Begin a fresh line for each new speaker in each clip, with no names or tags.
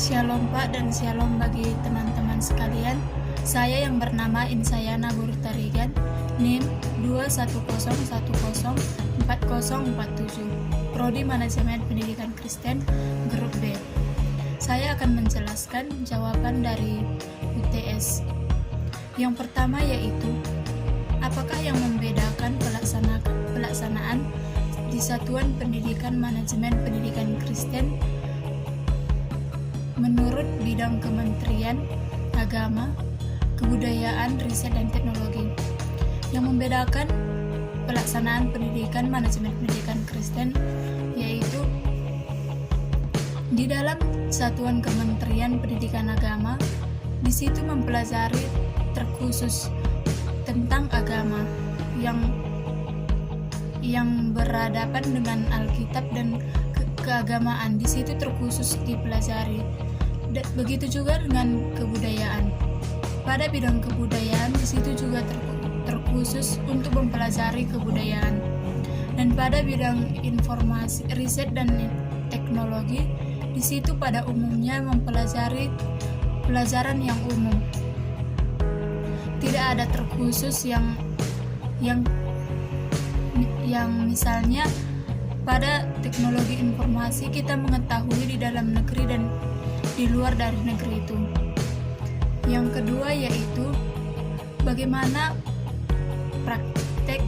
Shalom Pak dan Shalom bagi teman-teman sekalian. Saya yang bernama Insayana Gurtarigan, NIM 210104047, Prodi Manajemen Pendidikan Kristen, Grup B. Saya akan menjelaskan jawaban dari UTS. Yang pertama yaitu, apakah yang membedakan pelaksanaan di Satuan Pendidikan Manajemen Pendidikan Kristen menurut bidang Kementerian Agama, Kebudayaan, Riset, dan Teknologi. Yang membedakan pelaksanaan pendidikan manajemen pendidikan Kristen yaitu di dalam Satuan Kementerian Pendidikan Agama, di situ mempelajari terkhusus tentang agama yang berhadapan dengan Alkitab dan keagamaan. Di situ terkhusus dipelajari. Begitu juga dengan kebudayaan. Pada bidang kebudayaan di situ juga terkhusus untuk mempelajari kebudayaan. Dan pada bidang informasi, riset dan teknologi di situ pada umumnya mempelajari pelajaran yang umum. Tidak ada terkhusus yang misalnya pada teknologi informasi kita mengetahui di dalam negeri dan di luar dari negeri itu. Yang kedua yaitu bagaimana praktek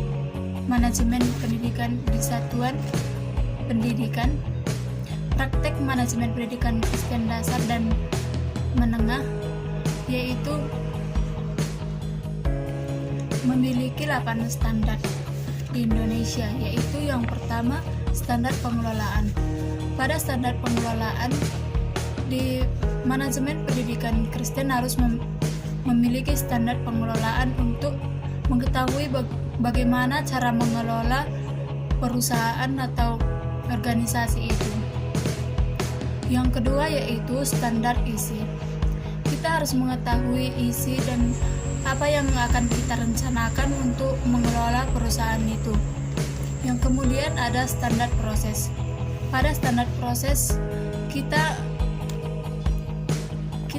manajemen pendidikan di satuan pendidikan, praktek manajemen pendidikan Kristen dasar dan menengah, yaitu memiliki 8 standar di Indonesia, yaitu yang pertama standar pengelolaan. Pada standar pengelolaan di manajemen pendidikan Kristen harus memiliki standar pengelolaan untuk mengetahui bagaimana cara mengelola perusahaan atau organisasi itu. Yang kedua yaitu standar isi. Kita harus mengetahui isi dan apa yang akan kita rencanakan untuk mengelola perusahaan itu. Yang kemudian ada standar proses. Pada standar proses kita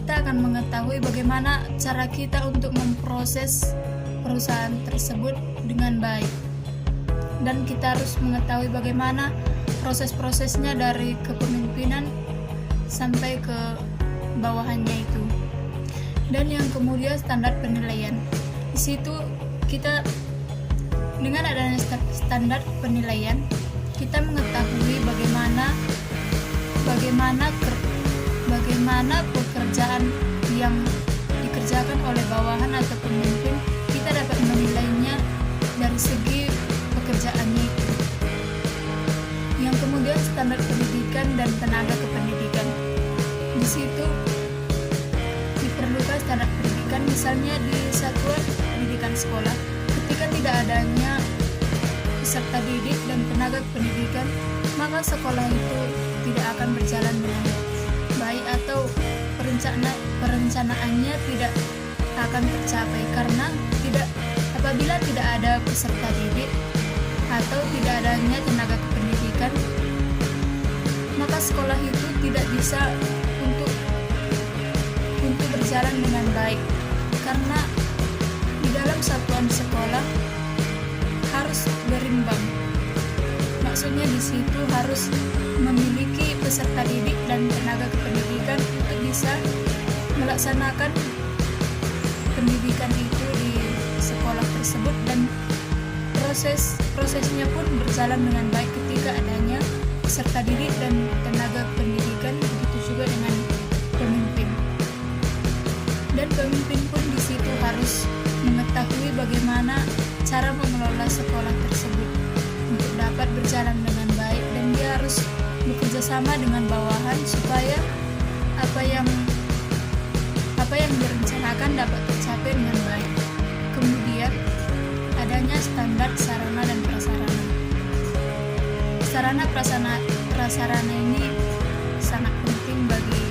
akan mengetahui bagaimana cara kita untuk memproses perusahaan tersebut dengan baik. Dan kita harus mengetahui bagaimana proses-prosesnya dari kepemimpinan sampai ke bawahannya itu. Dan yang kemudian standar penilaian. Di situ kita dengan adanya standar penilaian, kita mengetahui bagaimana pekerjaan yang dikerjakan oleh bawahan atau pemimpin, kita dapat menilainya dari segi pekerjaannya itu. Yang kemudian standar pendidikan dan tenaga kependidikan. Di situ diperlukan standar pendidikan, misalnya di satuan pendidikan sekolah, ketika tidak adanya peserta didik dan tenaga pendidikan, maka sekolah itu tidak akan berjalan dengan baik atau perencanaannya tidak akan tercapai karena apabila tidak ada peserta didik atau tidak adanya tenaga kependidikan, maka sekolah itu tidak bisa untuk berjalan dengan baik, karena di dalam satuan sekolah harus berimbang. Maksudnya di situ harus memiliki peserta didik dan tenaga kependidikan untuk bisa melaksanakan pendidikan itu di sekolah tersebut, dan prosesnya pun berjalan dengan baik ketika adanya peserta didik dan tenaga pendidikan, begitu juga dengan pemimpin. Dan pemimpin pun di situ harus mengetahui bagaimana cara mengelola sekolah tersebut untuk dapat berjalan dengan baik, dan dia harus bekerja sama dengan bawahan supaya apa yang direncanakan dapat tercapai dengan baik. Kemudian adanya standar sarana dan prasarana. Sarana prasarana ini sangat penting bagi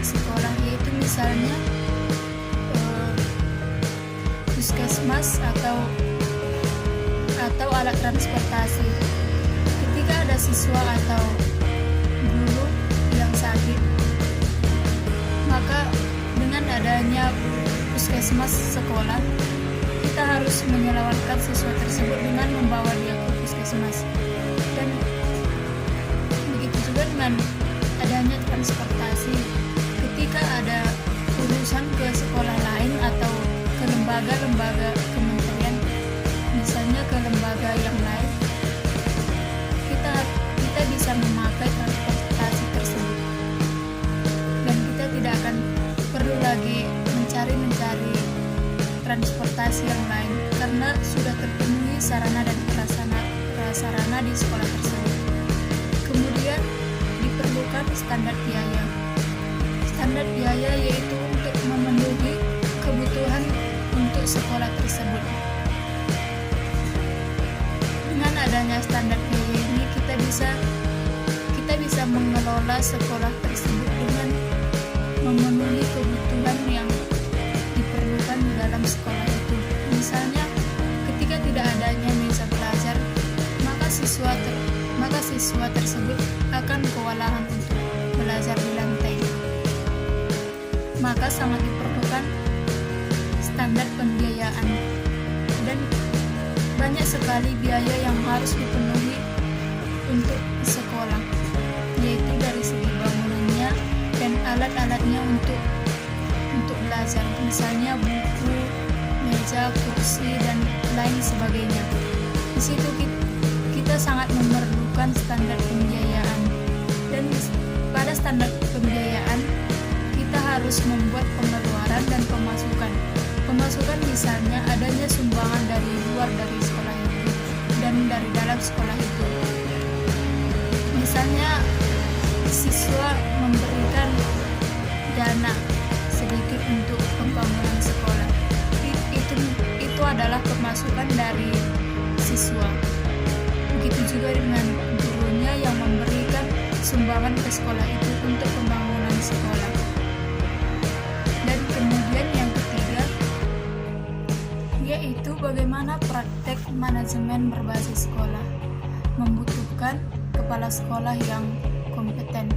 sekolah, yaitu misalnya puskesmas atau alat transportasi. Ketika ada siswa atau guru yang sakit, puskesmas sekolah, kita harus menyelamatkan siswa tersebut dengan membawa dia ke puskesmas. Dan begitu juga dengan adanya transportasi, ketika ada urusan ke sekolah lain atau ke lembaga-lembaga kementerian, misalnya ke lembaga yang lain, kita bisa memakai transportasi tersebut, dan kita tidak akan perlu lagi mencari transportasi yang lain karena sudah terpenuhi sarana dan prasarana di sekolah tersebut. Kemudian diperlukan standar biaya. Standar biaya yaitu untuk memenuhi kebutuhan untuk sekolah tersebut. Dengan adanya standar biaya ini kita bisa mengelola sekolah tersebut dengan memenuhi kebutuhan yang diperlukan di dalam sekolah itu. Misalnya, ketika tidak adanya meja belajar, maka siswa tersebut akan kewalahan untuk belajar di lantai. Maka sangat diperlukan standar pembiayaan, dan banyak sekali biaya yang harus dipenuhi untuk sekolah, yaitu dari segi bangunannya dan alat-alatnya untuk belajar, misalnya buku, meja, kursi, dan lain sebagainya. Di situ kita sangat memerlukan standar pembiayaan, dan pada standar pembiayaan kita harus membuat pengeluaran dan pemasukan. Pemasukan misalnya adanya sumbangan dari luar dari sekolah itu dan dari dalam sekolah itu. Misalnya siswa memberikan dana sedikit untuk pembangunan sekolah, itu adalah pemasukan dari siswa. Begitu juga dengan gurunya yang memberikan sumbangan ke sekolah itu untuk pembangunan sekolah. Dan kemudian yang ketiga, yaitu bagaimana praktek manajemen berbasis sekolah membutuhkan kepala sekolah yang kompeten.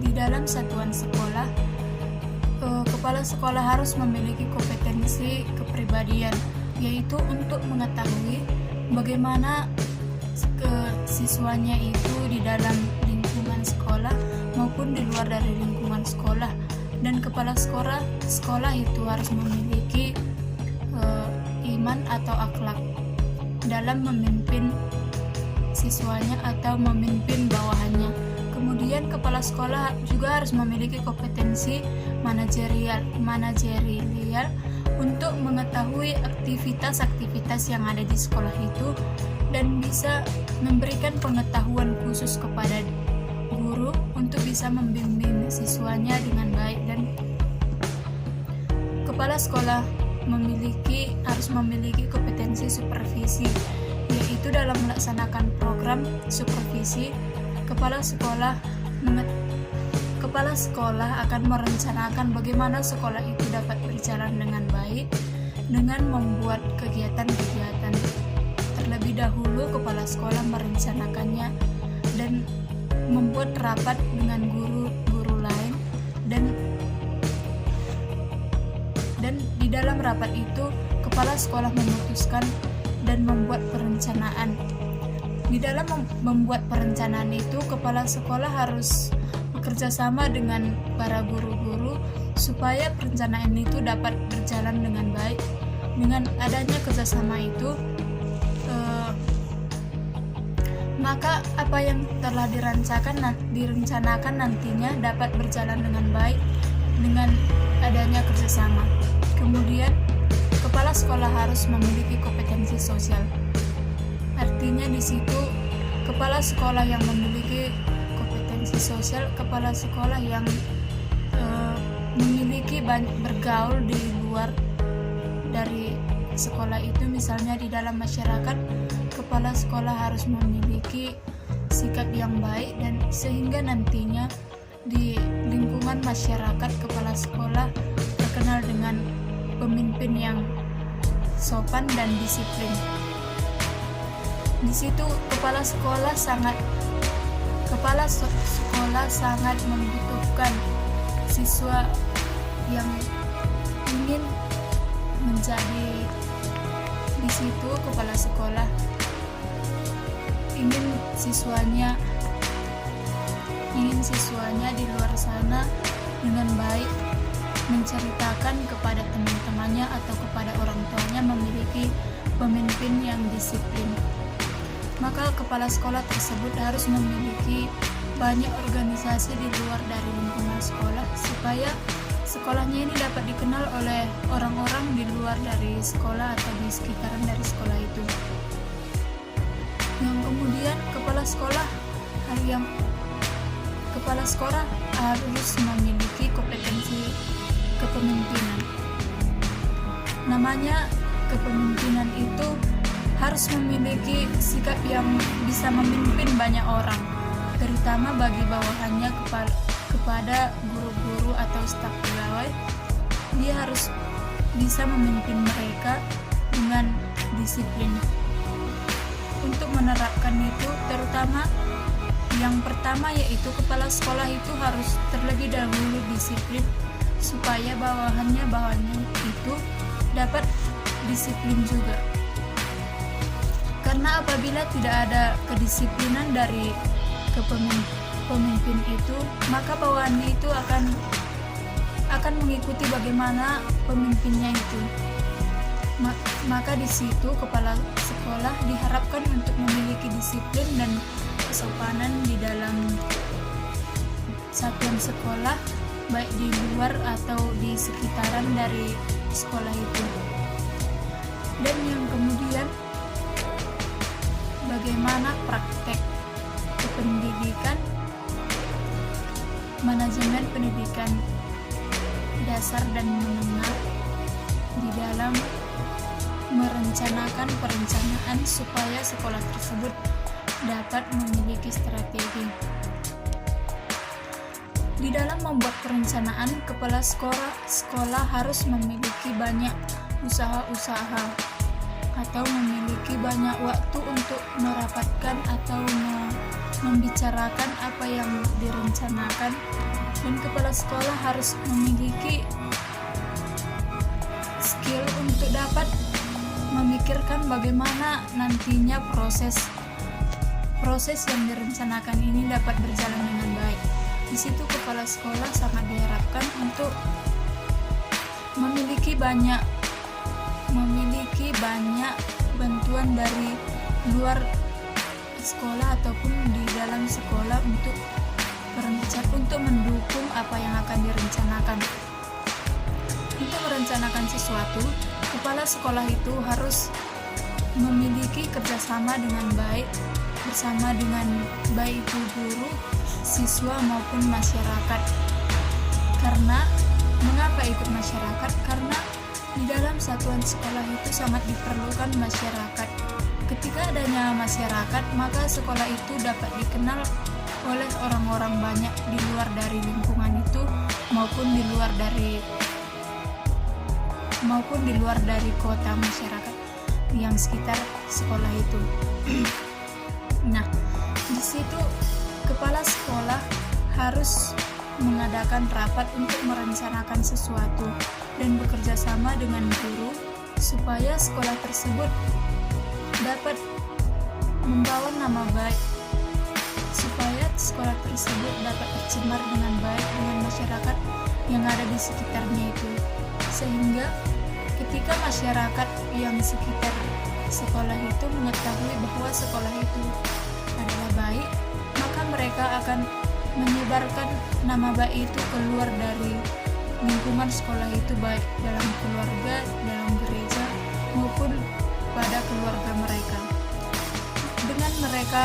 Di dalam satuan sekolah, kepala sekolah harus memiliki kompetensi kepribadian, yaitu untuk mengetahui bagaimana siswanya itu di dalam lingkungan sekolah maupun di luar dari lingkungan sekolah. Dan kepala sekolah itu harus memiliki iman atau akhlak dalam memimpin siswanya atau memimpin bawahannya. Kemudian kepala sekolah juga harus memiliki kompetensi manajerial untuk mengetahui aktivitas-aktivitas yang ada di sekolah itu dan bisa memberikan pengetahuan khusus kepada guru untuk bisa membimbing siswanya dengan baik. Dan kepala sekolah harus memiliki kompetensi supervisi, yaitu dalam melaksanakan program supervisi, kepala sekolah akan merencanakan bagaimana sekolah itu dapat berjalan dengan baik dengan membuat kegiatan-kegiatan. Terlebih dahulu kepala sekolah merencanakannya dan membuat rapat dengan guru-guru lain, dan di dalam rapat itu kepala sekolah memutuskan dan membuat perencanaan. Di dalam membuat perencanaan itu kepala sekolah harus bekerja sama dengan para guru-guru supaya perencanaan itu dapat berjalan dengan baik. Dengan adanya kerjasama itu, maka apa yang telah direncanakan nantinya dapat berjalan dengan baik dengan adanya kerjasama. Kemudian kepala sekolah harus memiliki kompetensi sosial. Artinya di situ kepala sekolah yang memiliki kompetensi sosial, kepala sekolah yang memiliki bergaul di luar dari sekolah itu, misalnya di dalam masyarakat, kepala sekolah harus memiliki sikap yang baik dan sehingga nantinya di lingkungan masyarakat kepala sekolah terkenal dengan pemimpin yang sopan dan disiplin. Di situ kepala sekolah sangat membutuhkan siswa yang ingin menjadi di situ kepala sekolah, ingin siswanya di luar sana dengan baik menceritakan kepada teman-temannya atau kepada orang tuanya memiliki pemimpin yang disiplin. Maka kepala sekolah tersebut harus memiliki banyak organisasi di luar dari lingkungan sekolah supaya sekolahnya ini dapat dikenal oleh orang-orang di luar dari sekolah atau di sekitaran dari sekolah itu. Yang kemudian kepala sekolah harus memiliki kompetensi kepemimpinan. Namanya kepemimpinan itu harus memiliki sikap yang bisa memimpin banyak orang, terutama bagi bawahannya kepada guru-guru atau staf pegawai. Dia harus bisa memimpin mereka dengan disiplin. Untuk menerapkan itu, terutama yang pertama yaitu kepala sekolah itu harus terlebih dahulu disiplin supaya bawahannya itu dapat disiplin juga. Karena apabila tidak ada kedisiplinan dari pemimpin itu, maka bawahannya itu akan mengikuti bagaimana pemimpinnya itu. Maka di situ kepala sekolah diharapkan untuk memiliki disiplin dan kesopanan di dalam satuan sekolah, baik di luar atau di sekitaran dari sekolah itu. Dan yang kemudian bagaimana praktek pendidikan, manajemen pendidikan dasar dan menengah di dalam merencanakan perencanaan supaya sekolah tersebut dapat memiliki strategi. Di dalam membuat perencanaan, kepala sekolah harus memiliki banyak usaha-usaha atau memiliki banyak waktu untuk merapatkan atau membicarakan apa yang direncanakan, dan kepala sekolah harus memiliki skill untuk dapat memikirkan bagaimana nantinya proses yang direncanakan ini dapat berjalan dengan baik. Di situ kepala sekolah sangat diharapkan untuk memiliki banyak bantuan dari luar sekolah ataupun di dalam sekolah untuk mendukung apa yang akan direncanakan. Untuk merencanakan sesuatu, kepala sekolah itu harus memiliki kerjasama dengan baik bersama dengan baik itu guru, siswa maupun masyarakat. Karena mengapa ikut masyarakat? Karena di dalam satuan sekolah itu sangat diperlukan masyarakat. Ketika adanya masyarakat, maka sekolah itu dapat dikenal oleh orang-orang banyak di luar dari lingkungan itu maupun di luar dari kota masyarakat yang sekitar sekolah itu. Nah, di situ kepala sekolah harus mengadakan rapat untuk merencanakan sesuatu dan bekerja sama dengan guru supaya sekolah tersebut dapat membawa nama baik, supaya sekolah tersebut dapat tercemar dengan baik dengan masyarakat yang ada di sekitarnya itu, sehingga ketika masyarakat yang sekitar sekolah itu mengetahui bahwa sekolah itu adalah baik, maka mereka akan menyebarkan nama baik itu keluar dari lingkungan sekolah itu, baik dalam keluarga, dalam gereja, maupun pada keluarga mereka. Dengan mereka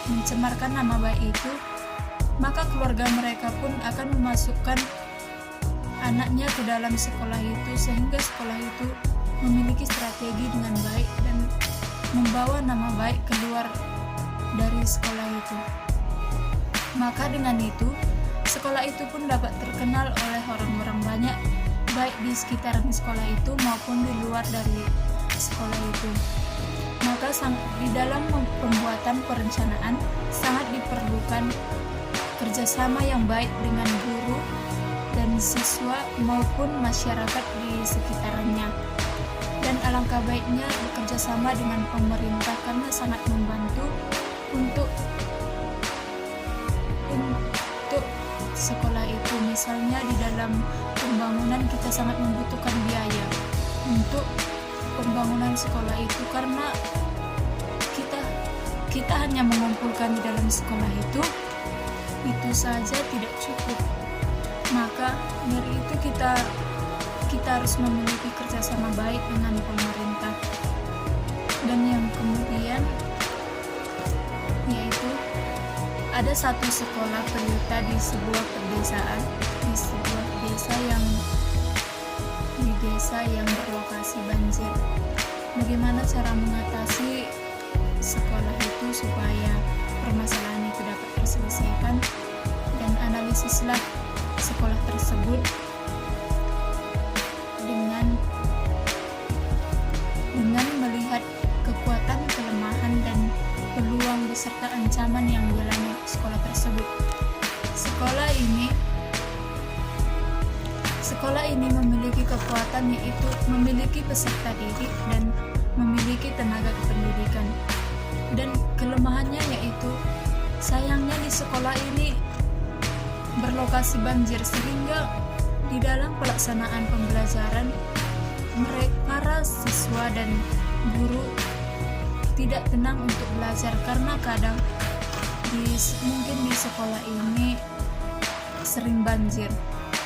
mencemarkan nama baik itu, maka keluarga mereka pun akan memasukkan anaknya ke dalam sekolah itu, sehingga sekolah itu memiliki strategi dengan baik dan membawa nama baik keluar dari sekolah itu. Maka dengan itu, sekolah itu pun dapat terkenal oleh orang-orang banyak, baik di sekitaran sekolah itu maupun di luar dari sekolah itu. Maka di dalam pembuatan perencanaan sangat diperlukan kerjasama yang baik dengan guru dan siswa maupun masyarakat di sekitarnya. Dan alangkah baiknya bekerja sama dengan pemerintah karena sangat membantu untuk sekolah itu. Misalnya di dalam pembangunan kita sangat membutuhkan biaya untuk pembangunan sekolah itu, karena kita hanya mengumpulkan di dalam sekolah itu saja tidak cukup. Maka dari itu kita harus memiliki kerjasama baik dengan pemerintah. Dan yang kemudian yaitu ada satu sekolah pelita di sebuah pedesaan, di sebuah desa yang berlokasi banjir. Bagaimana cara mengatasi sekolah itu supaya permasalahan itu dapat terselesaikan, dan analisislah sekolah tersebut dengan melihat kekuatan, kelemahan, dan peluang beserta ancaman yang dialami sekolah tersebut. Sekolah ini memiliki kekuatan, yaitu memiliki peserta didik dan memiliki tenaga kependidikan. Dan kelemahannya yaitu sayangnya di sekolah ini berlokasi banjir, sehingga di dalam pelaksanaan pembelajaran para siswa dan guru tidak tenang untuk belajar karena kadang mungkin di sekolah ini sering banjir,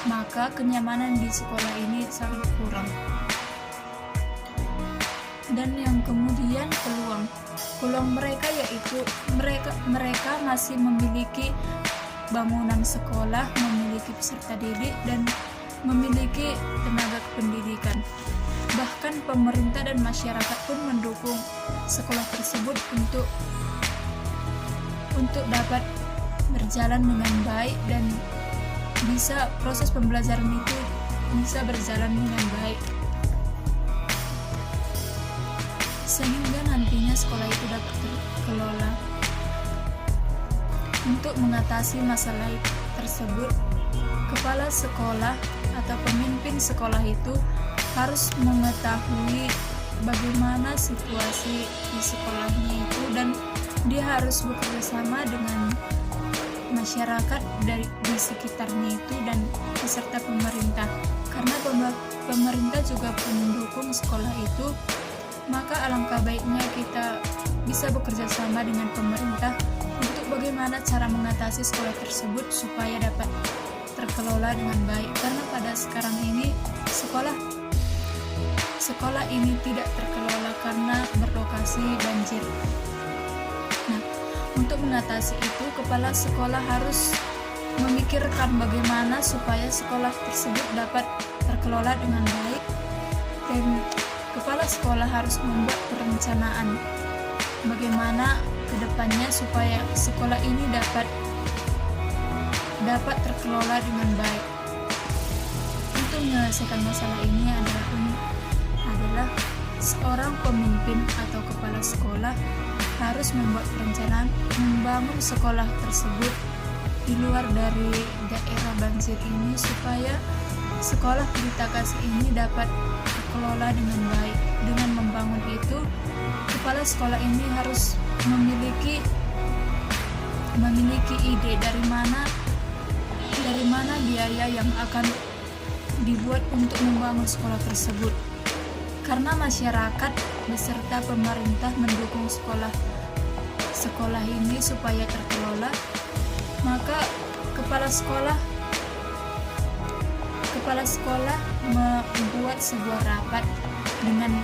maka kenyamanan di sekolah ini sangat kurang. Dan yang kemudian peluang mereka yaitu mereka masih memiliki bangunan sekolah, memiliki peserta didik, dan memiliki tenaga kependidikan. Bahkan pemerintah dan masyarakat pun mendukung sekolah tersebut untuk dapat berjalan dengan baik, dan proses pembelajaran itu bisa berjalan dengan baik, sehingga nantinya sekolah itu dapat terkelola. Untuk mengatasi masalah tersebut, kepala sekolah atau pemimpin sekolah itu harus mengetahui bagaimana situasi di sekolahnya itu, dan dia harus bekerja sama dengan masyarakat di sekitarnya itu dan beserta pemerintah. Karena pemerintah juga mendukung sekolah itu, maka alangkah baiknya kita bisa bekerja sama dengan pemerintah untuk bagaimana cara mengatasi sekolah tersebut supaya dapat terkelola dengan baik. Karena pada sekarang ini sekolah ini tidak terkelola karena berlokasi banjir. Nah, untuk mengatasi itu, kepala sekolah harus memikirkan bagaimana supaya sekolah tersebut dapat terkelola dengan baik, dan kepala sekolah harus membuat perencanaan bagaimana kedepannya supaya sekolah ini dapat terkelola dengan baik. Untuk menyelesaikan masalah ini adalah seorang pemimpin atau kepala sekolah harus membuat perencanaan membangun sekolah tersebut di luar dari daerah banjir ini, supaya sekolah Pelita Kasih ini dapat terkelola dengan baik. Dengan membangun itu, kepala sekolah ini harus memiliki ide dari mana biaya yang akan dibuat untuk membangun sekolah tersebut. Karena masyarakat beserta pemerintah mendukung sekolah ini supaya terkelola, maka kepala sekolah membuat sebuah rapat dengan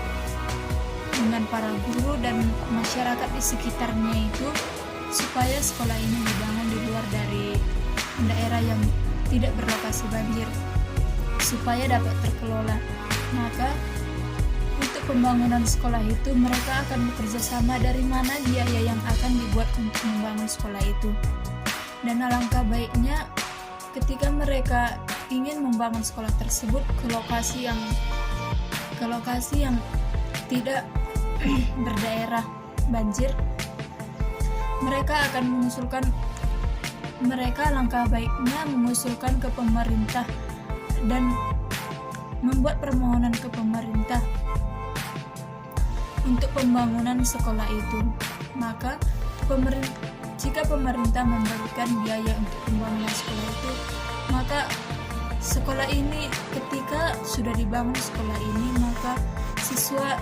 para guru dan masyarakat di sekitarnya itu, supaya sekolah ini dibangun di luar dari daerah yang tidak berlokasi banjir supaya dapat terkelola. Maka untuk pembangunan sekolah itu mereka akan bekerja sama dari mana biaya yang akan dibuat untuk membangun sekolah itu. Dan alangkah baiknya ketika mereka ingin membangun sekolah tersebut ke lokasi yang tidak berdaerah banjir, mereka alangkah baiknya mengusulkan ke pemerintah dan membuat permohonan ke pemerintah untuk pembangunan sekolah itu. Maka jika pemerintah memberikan biaya untuk pembangunan sekolah itu, maka sekolah ini ketika sudah dibangun sekolah ini, maka siswa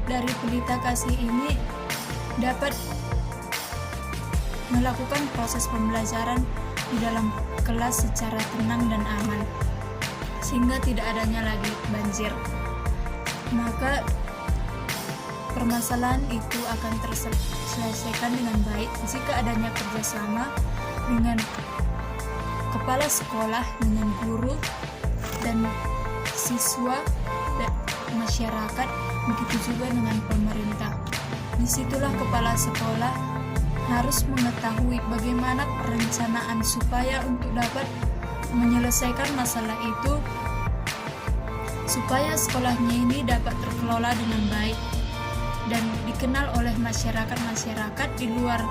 dari Pelita Kasih ini dapat melakukan proses pembelajaran di dalam kelas secara tenang dan aman, sehingga tidak adanya lagi banjir. Maka permasalahan itu akan terselesaikan dengan baik jika adanya kerjasama dengan kepala sekolah, dengan guru dan siswa dan masyarakat, begitu juga dengan pemerintah. Disitulah kepala sekolah harus mengetahui bagaimana perencanaan supaya untuk dapat menyelesaikan masalah itu, supaya sekolahnya ini dapat terkelola dengan baik dan dikenal oleh masyarakat di luar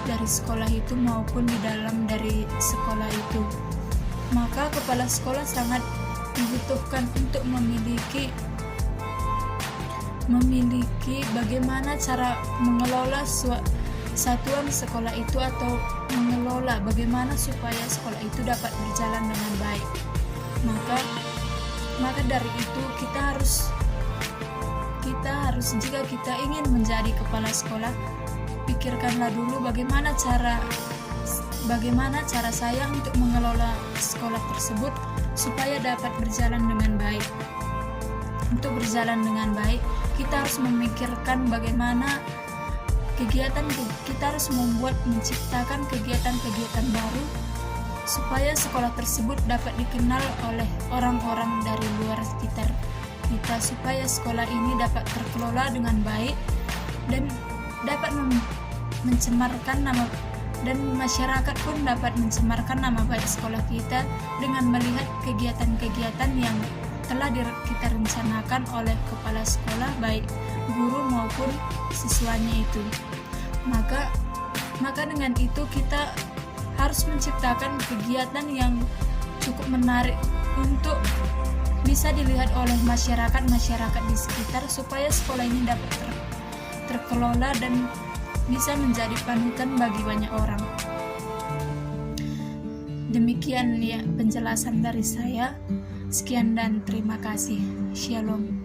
dari sekolah itu maupun di dalam dari sekolah itu. Maka kepala sekolah sangat dibutuhkan untuk memiliki bagaimana cara mengelola satuan sekolah itu, atau mengelola bagaimana supaya sekolah itu dapat berjalan dengan baik. Maka dari itu kita harus jika kita ingin menjadi kepala sekolah, pikirkanlah dulu bagaimana cara saya untuk mengelola sekolah tersebut supaya dapat berjalan dengan baik. Untuk berjalan dengan baik, kita harus memikirkan bagaimana kita harus menciptakan kegiatan-kegiatan baru supaya sekolah tersebut dapat dikenal oleh orang-orang dari luar sekitar kita, supaya sekolah ini dapat terkelola dengan baik dan dapat mencemarkan nama, dan masyarakat pun dapat mencemarkan nama baik sekolah kita dengan melihat kegiatan-kegiatan yang telah kita rencanakan oleh kepala sekolah, baik guru maupun siswanya itu. Maka dengan itu kita harus menciptakan kegiatan yang cukup menarik untuk bisa dilihat oleh masyarakat di sekitar, supaya sekolah ini dapat terkelola dan bisa menjadi panutan bagi banyak orang. Demikian ya penjelasan dari saya. Sekian dan terima kasih. Shalom.